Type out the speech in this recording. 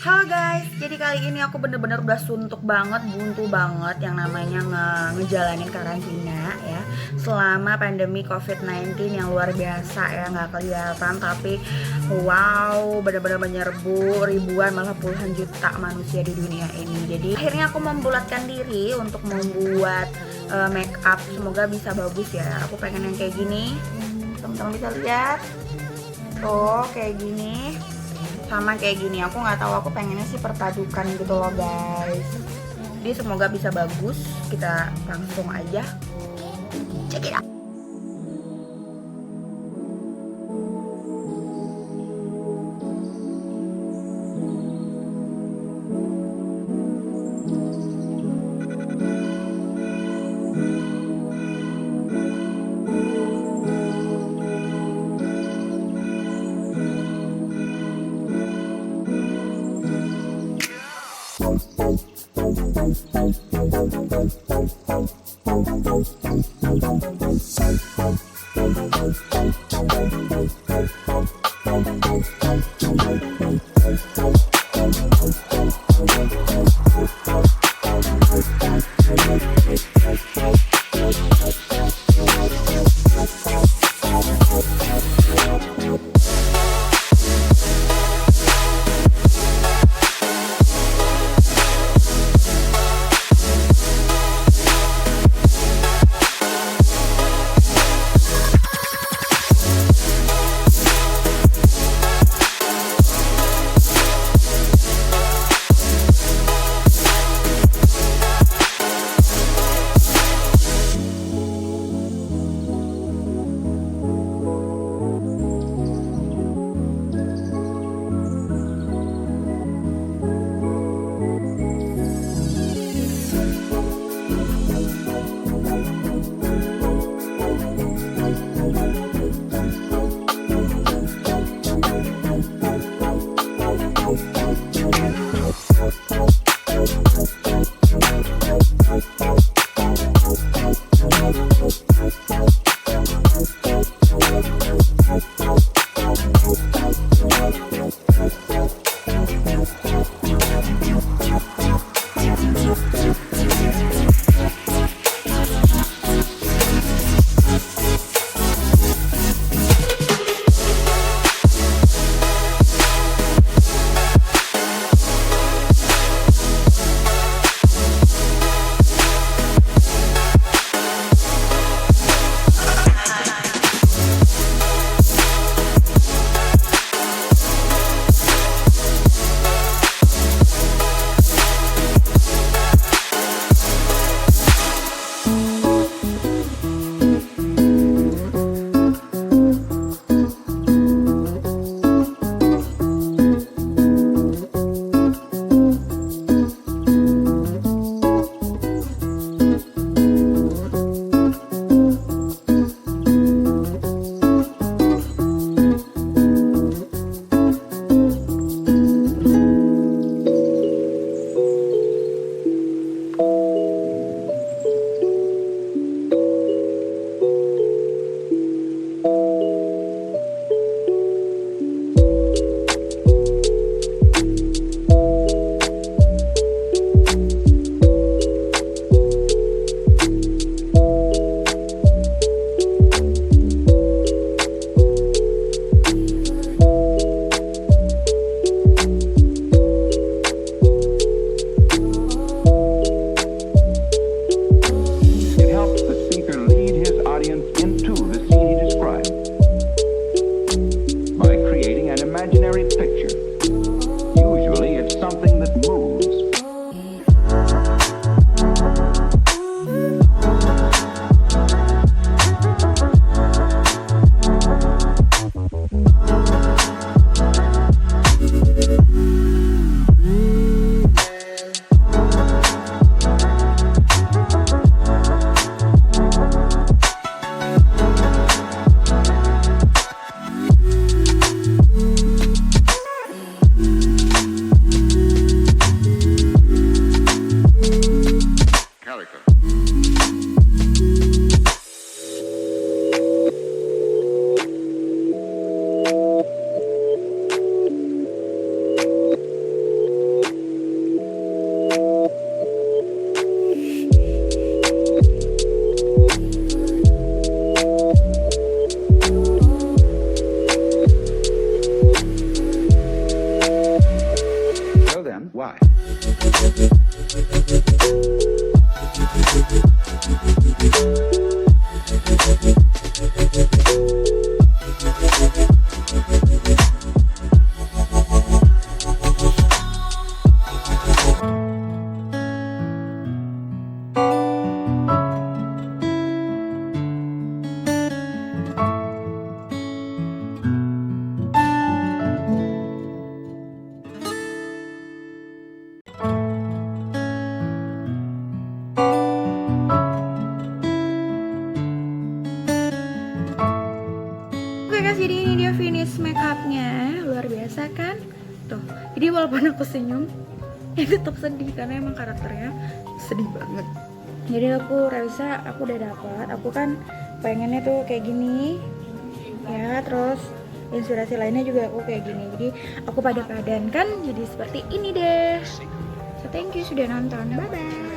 Halo guys, jadi kali ini aku bener-bener udah suntuk banget, buntu banget yang namanya ngejalanin karantina ya selama pandemi COVID-19 yang luar biasa ya, nggak kelihatan tapi wow bener-bener menyerbu ribuan malah puluhan juta manusia di dunia ini. Jadi akhirnya aku membulatkan diri untuk membuat make up, semoga bisa bagus ya. Aku pengen yang kayak gini, teman-teman bisa lihat tuh kayak gini. Sama kayak gini, aku nggak tahu, aku pengennya sih perpadukan gitu loh guys. Jadi semoga bisa bagus, kita langsung aja check it out. Why? Oke guys, jadi ini dia finish makeupnya, luar biasa kan? Tuh, jadi walaupun aku senyum, ya tetap sedih karena emang karakternya sedih banget. Jadi aku rasa aku udah dapat, aku kan pengennya tuh kayak gini, ya. Terus inspirasi lainnya juga aku kayak gini, jadi aku padankan jadi seperti ini deh. So thank you sudah nonton, bye bye.